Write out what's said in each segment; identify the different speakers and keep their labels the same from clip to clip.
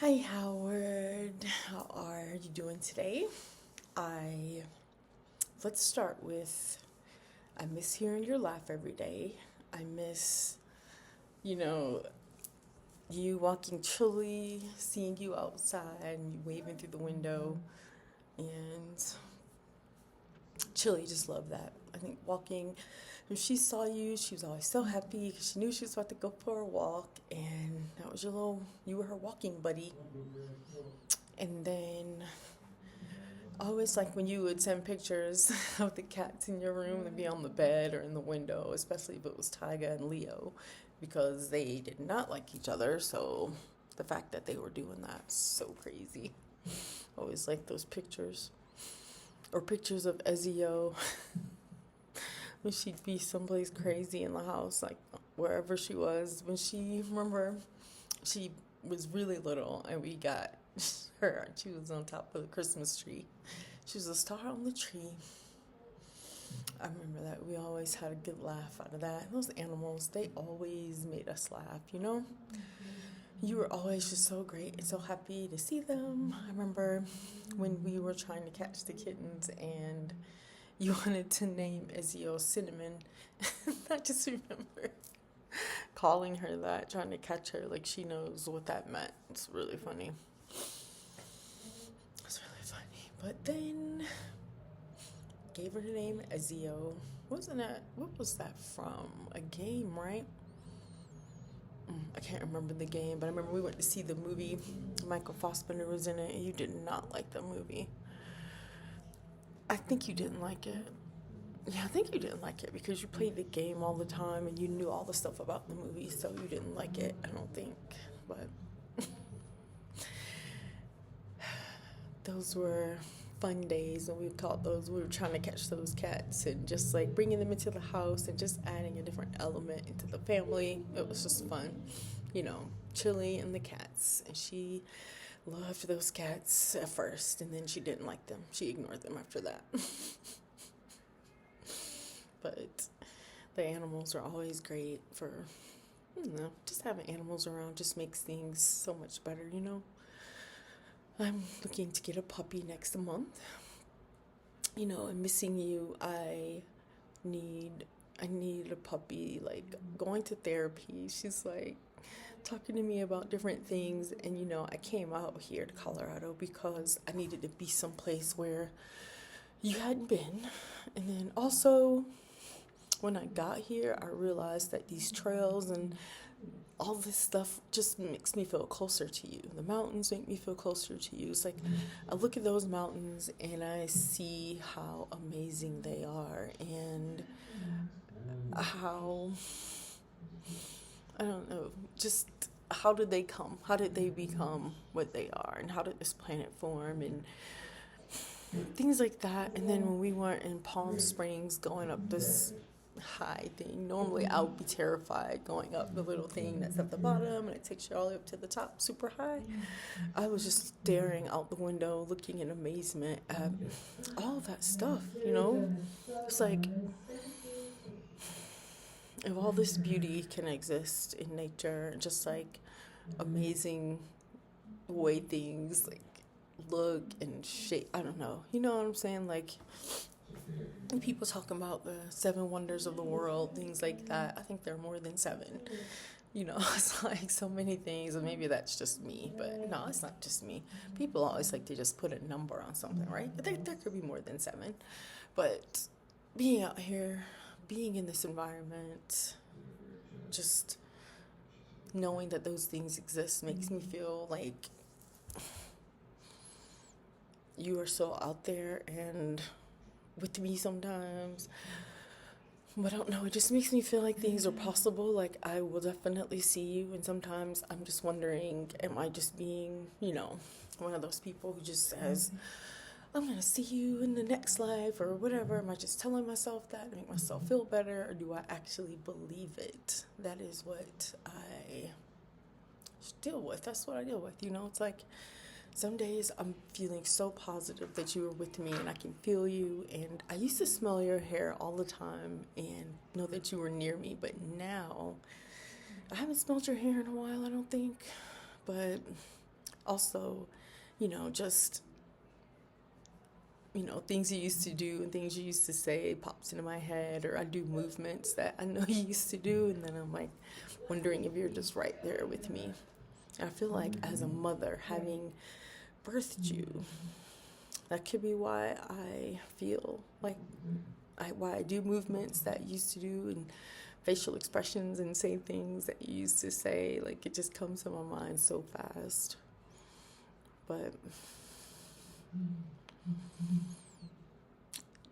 Speaker 1: Hi, Howard. How are you doing today? I Let's start with I miss hearing your laugh every day. I miss, you know, you walking chilly, seeing you outside and you waving through the window. And Chili just loved that. I think walking, when she saw you, she was always so happy because she knew she was about to go for a walk, and that was you were her walking buddy. And then always like when you would send pictures of the cats in your room, they'd be on the bed or in the window, especially if it was Tyga and Leo, because they did not like each other. So the fact that they were doing that's so crazy. Always like those pictures. Or pictures of Ezio when she'd be someplace crazy in the house, like wherever she was. Remember, she was really little and we got her, she was on top of the Christmas tree. She was a star on the tree. I remember that. We always had a good laugh out of that. Those animals, they always made us laugh, you know? You were always just so great and so happy to see them. I remember when we were trying to catch the kittens and you wanted to name Ezio Cinnamon. I just remember calling her that, trying to catch her like she knows what that meant. It's really funny. It's really funny. But then gave her the name Ezio. What was that from? A game, right? I can't remember the game, but I remember we went to see the movie. Michael Fassbender was in it, and you did not like the movie. I think you didn't like it. Yeah, I think you didn't like it because you played the game all the time and you knew all the stuff about the movie, so you didn't like it, I don't think. But those were fun days, and we called those, we were trying to catch those cats and just like bringing them into the house and just adding a different element into the family. It was just fun, you know, Chili and the cats. And she loved those cats at first, and then she didn't like them. She ignored them after that. But the animals are always great for, just having animals around just makes things so much better, you know? I'm looking to get a puppy next month. You know, I'm missing you. Need I need a puppy, like going to therapy. She's like talking to me about different things, and I came out here to Colorado because I needed to be someplace where you hadn't been. And then also when I got here, I realized that these trails and all this stuff just makes me feel closer to you. The mountains make me feel closer to you. It's like I look at those mountains and I see how amazing they are, and how, I don't know, just how did they come? How did they become what they are? And how did this planet form? And things like that. And then when we were in Palm Springs going up this high thing, normally I would be terrified going up the little thing that's at the bottom and it takes you all the way up to the top super high. I was just staring out the window looking in amazement at all that stuff, you know? It's like, if all this beauty can exist in nature, just like amazing way things like look and shape, I don't know, you know what I'm saying? Like, people talking about the seven wonders of the world, things like that. I think there are more than seven. It's like so many things, and maybe that's just me, but no, it's not just me. People always like to just put a number on something, right? But there could be more than seven. But being out here, being in this environment, just knowing that those things exist makes me feel like you are so out there and with me sometimes. But I don't know, it just makes me feel like things are possible. Like, I will definitely see you, and sometimes I'm just wondering, am I just being, one of those people who just says, I'm gonna see you in the next life or whatever? Am I just telling myself that to make myself feel better, or do I actually believe it? That is what I deal with. That's what I deal with. It's like some days I'm feeling so positive that you are with me and I can feel you. And I used to smell your hair all the time and know that you were near me. But now I haven't smelled your hair in a while, I don't think. But Also, just, things you used to do and things you used to say pops into my head, or I do movements that I know you used to do, and then I'm like wondering if you're just right there with me. And I feel like as a mother, having birthed you, that could be why I feel like why I do movements that I used to do, and facial expressions, and say things that you used to say. Like, it just comes to my mind so fast. But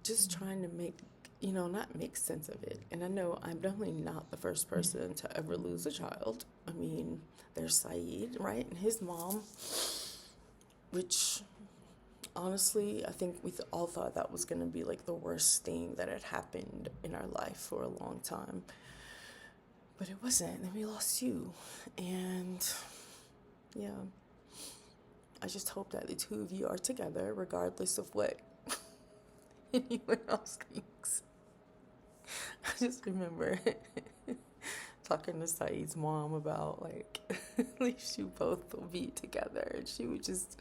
Speaker 1: just trying to make, not make sense of it. And I know I'm definitely not the first person to ever lose a child. I mean, there's Saeed, right? And his mom, which honestly, I think we all thought that was going to be like the worst thing that had happened in our life for a long time. But it wasn't. Then we lost you. And yeah, I just hope that the two of you are together, regardless of what anyone else thinks. I just remember talking to Saeed's mom about, like, at least you both will be together. And she would just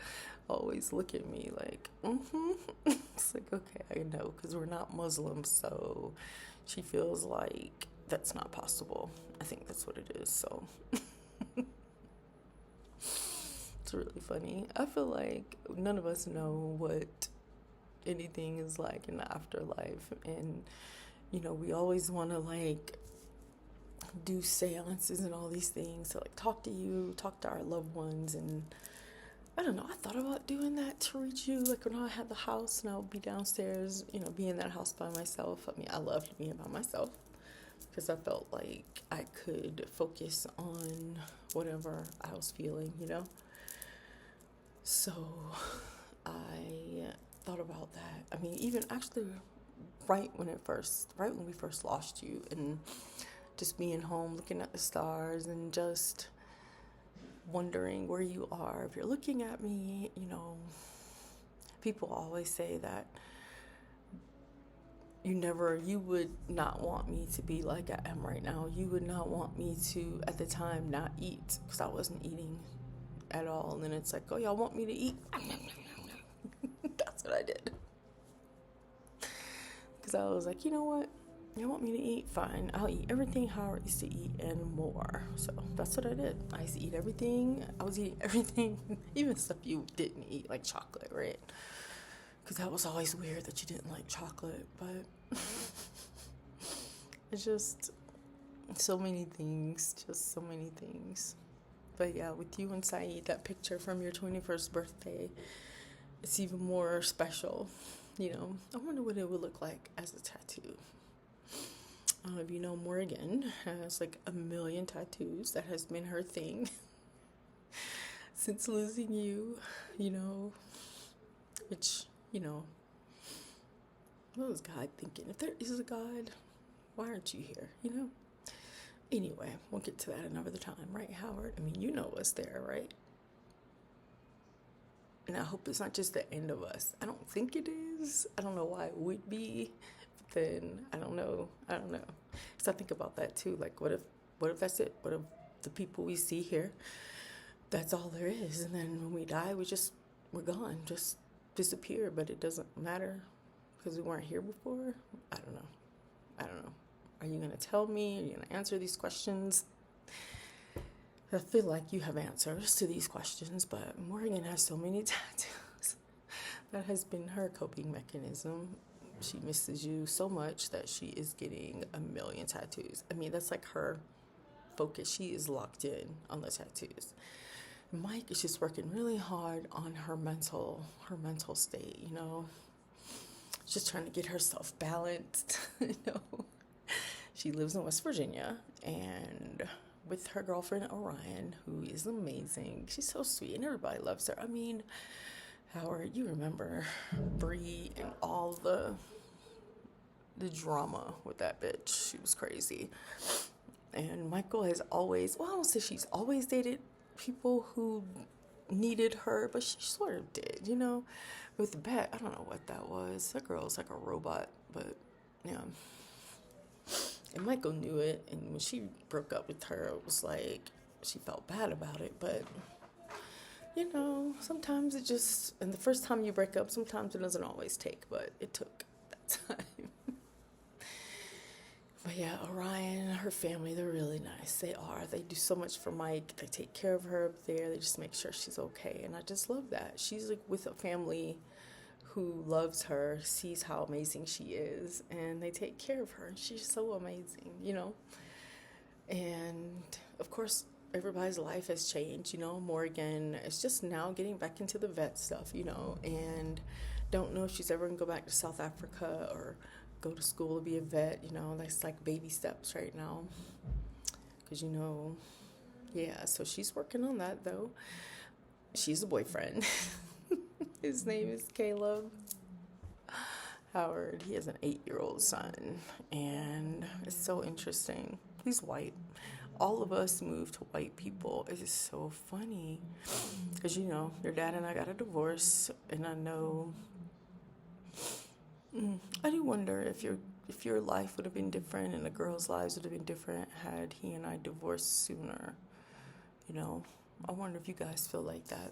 Speaker 1: always look at me like, It's like, okay, I know, because we're not Muslims, so she feels like that's not possible. I think that's what it is, so. It's really funny. I feel like none of us know what anything is like in the afterlife, and we always want to like do seances and all these things to like talk to our loved ones. And I don't know, I thought about doing that to reach you, like when I had the house and I would be downstairs, be in that house by myself. I mean, I loved being by myself because I felt like I could focus on whatever I was feeling. So I thought about that. I mean, even actually right when we first lost you, and just being home looking at the stars and just wondering where you are, if you're looking at me. People always say that you would not want me to be like I am right now. You would not want me to, at the time, not eat, because I wasn't eating at all. And then it's like, oh, y'all want me to eat? That's what I did. Because I was like, you know what? You want me to eat? Fine. I'll eat everything Howard used to eat and more. So that's what I did. I used to eat everything. I was eating everything, even stuff you didn't eat, like chocolate, right? Because that was always weird that you didn't like chocolate. But it's just so many things. Just so many things. But yeah, with you and Saeed, that picture from your 21st birthday, it's even more special. I wonder what it would look like as a tattoo. If you know, Morgan has like 1 million tattoos. That has been her thing since losing you, which, what was God thinking? If there is a God, why aren't you here, Anyway, we'll get to that another time, right, Howard? I mean, you know us there, right? And I hope it's not just the end of us. I don't think it is. I don't know why it would be. But then I don't know. Because I think about that too. Like, what if that's it? What if the people we see here, that's all there is? And then when we die, we're gone. Just disappear. But it doesn't matter because we weren't here before. I don't know. Are you going to tell me? Are you going to answer these questions? I feel like you have answers to these questions, but Morgan has so many tattoos. That has been her coping mechanism. She misses you so much that she is getting 1 million tattoos. I mean, that's like her focus. She is locked in on the tattoos. Mike is just working really hard on her mental state, Just trying to get herself balanced, She lives in West Virginia, and with her girlfriend Orion, who is amazing. She's so sweet, and everybody loves her. I mean, Howard, you remember Bree and all the drama with that bitch. She was crazy. And Michael has always, well, I don't say she's always dated people who needed her, but she sort of did, With Beth, I don't know what that was. That girl's like a robot, but yeah. And Michael knew it, and when she broke up with her, it was like she felt bad about it, but sometimes it just, and the first time you break up, sometimes it doesn't always take, but it took that time. But yeah, Orion and her family, they're really nice. They are. They do so much for Mike. They take care of her up there. They just make sure she's okay. And I just love that. She's like with a family who loves her, sees how amazing she is, and they take care of her. And she's so amazing. And of course, everybody's life has changed. Morgan is just now getting back into the vet stuff, and don't know if she's ever going to go back to South Africa or go to school to be a vet. That's like baby steps right now. Because, yeah, so she's working on that, though. She's a boyfriend. His name is Caleb Howard. He has an 8-year-old son, and it's so interesting. He's white. All of us moved to white people. It is so funny. Because, your dad and I got a divorce, and I know... I do wonder if your life would have been different and the girls' lives would have been different had he and I divorced sooner. I wonder if you guys feel like that.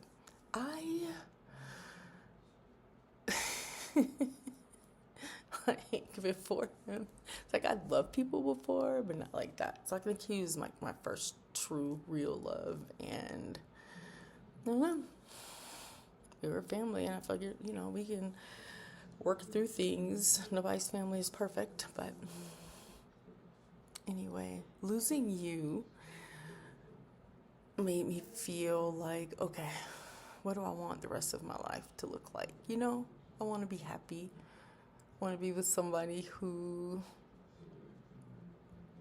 Speaker 1: Like before him, it's like I'd loved people before, but not like that. So I think he was like my first true, real love, and I don't know. We were family, and I figured, we can work through things. Nobody's family is perfect, but anyway, losing you made me feel like, okay, what do I want the rest of my life to look like? I want to be happy. I want to be with somebody who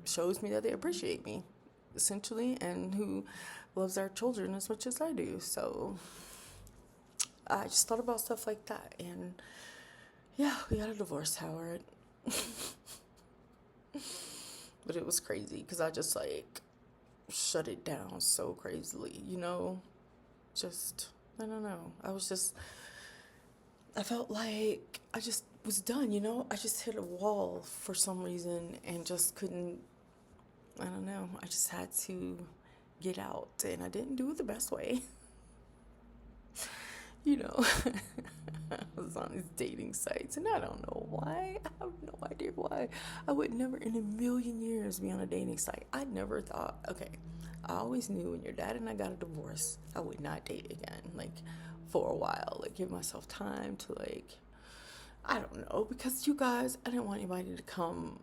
Speaker 1: shows me that they appreciate me, essentially, and who loves our children as much as I do. So I just thought about stuff like that, and yeah, we got a divorce, Howard. But it was crazy because I just shut it down so crazily, just, I don't know. I felt like I just was done, I just hit a wall for some reason and just couldn't, I don't know. I just had to get out, and I didn't do it the best way. I was on these dating sites, and I don't know why. I have no idea why. I would never in a million years be on a dating site. I never thought, okay, I always knew when your dad and I got a divorce, I would not date again, for a while. Give myself time to, I don't know, because you guys, I didn't want anybody to come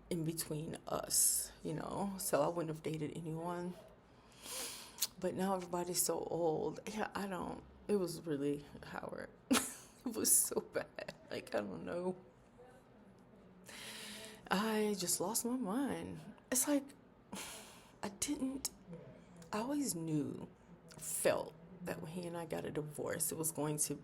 Speaker 1: in between us, so I wouldn't have dated anyone. But now everybody's so old. Yeah, it was really, Howard. It was so bad. I don't know. I just lost my mind. It's I always knew, felt that when he and I got a divorce, I was going to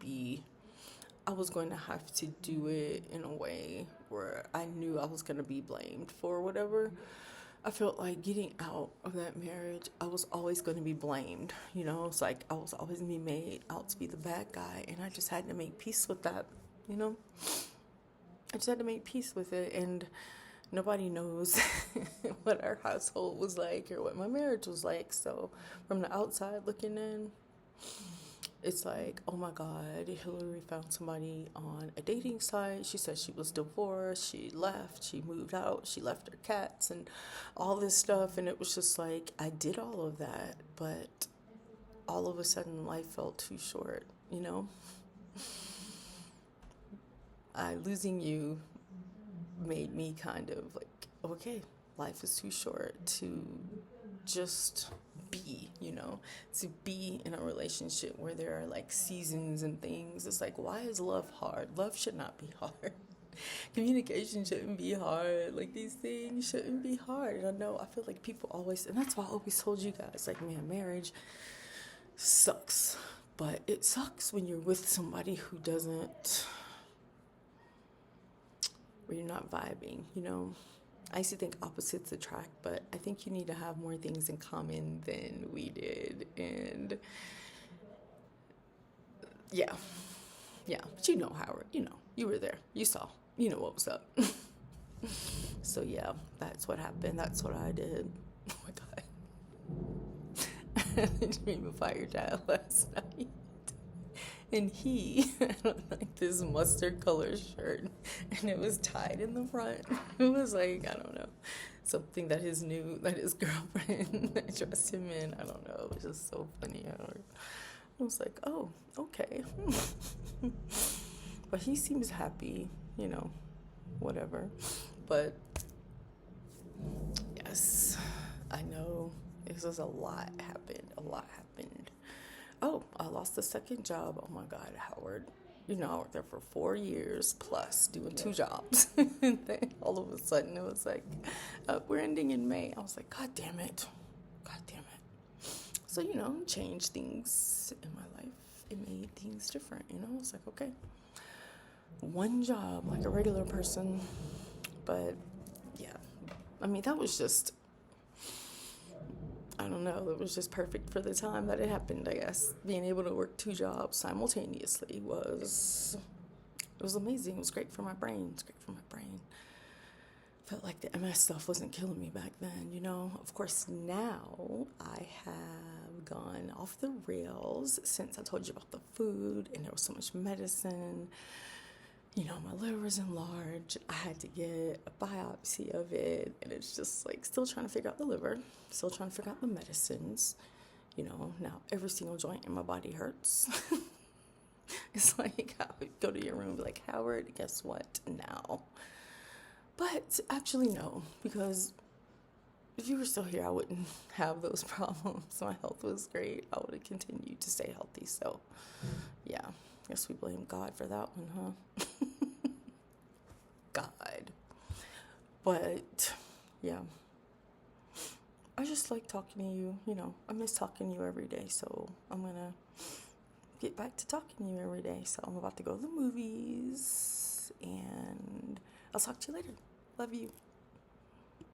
Speaker 1: have to do it in a way where I knew I was going to be blamed for whatever. I felt like getting out of that marriage, I was always going to be blamed. It's I was always going to be made out to be the bad guy, and I just had to make peace with that, I just had to make peace with it, and nobody knows what our household was like or what my marriage was like. So from the outside looking in, it's oh my God, Hillary found somebody on a dating site. She said she was divorced. She left. She moved out. She left her cats and all this stuff. And it was just I did all of that. But all of a sudden, life felt too short, Losing you made me kind of okay, life is too short to just be, to be in a relationship where there are seasons and things. It's why is love hard? Love should not be hard. Communication shouldn't be hard. These things shouldn't be hard. And I feel people always, and that's why I always told you guys, man, marriage sucks. But it sucks when you're with somebody who doesn't, where you're not vibing, I used to think opposites attract, but I think you need to have more things in common than we did. And yeah, but Howard, you were there, you saw, what was up. So yeah, that's what happened. That's what I did. Oh my God. had a dream about your dad last night. And he had like this mustard color shirt and it was tied in the front. It was like, I don't know, something that his girlfriend dressed him in. I don't know. It was just so funny. I was like, oh, okay. But he seems happy, whatever. But yes, I know this was a lot happened. A lot happened. Oh, I lost the second job. Oh my God, Howard. I worked there for 4 years plus doing 2 jobs. And then all of a sudden it was like, we're ending in May. I was like, God damn it. God damn it. So, changed things in my life. It made things different, It's like, okay, 1 job like a regular person. But yeah, I mean, that was just, I don't know, it was just perfect for the time that it happened, I guess. Being able to work 2 jobs simultaneously was amazing. It was great for my brain. Felt like the MS stuff wasn't killing me back then, Of course, now I have gone off the rails since I told you about the food and there was so much medicine. My liver was enlarged. I had to get a biopsy of it, and it's just like still trying to figure out the liver, still trying to figure out the medicines. Now every single joint in my body hurts. It's like I would go to your room and be like, Howard, guess what now? But actually, no, because if you were still here, I wouldn't have those problems. My health was great. I would have continued to stay healthy. So, yeah, guess we blame God for that one, huh? God. But, yeah, I just like talking to you. I miss talking to you every day. So I'm going to get back to talking to you every day. So I'm about to go to the movies, and I'll talk to you later. Love you.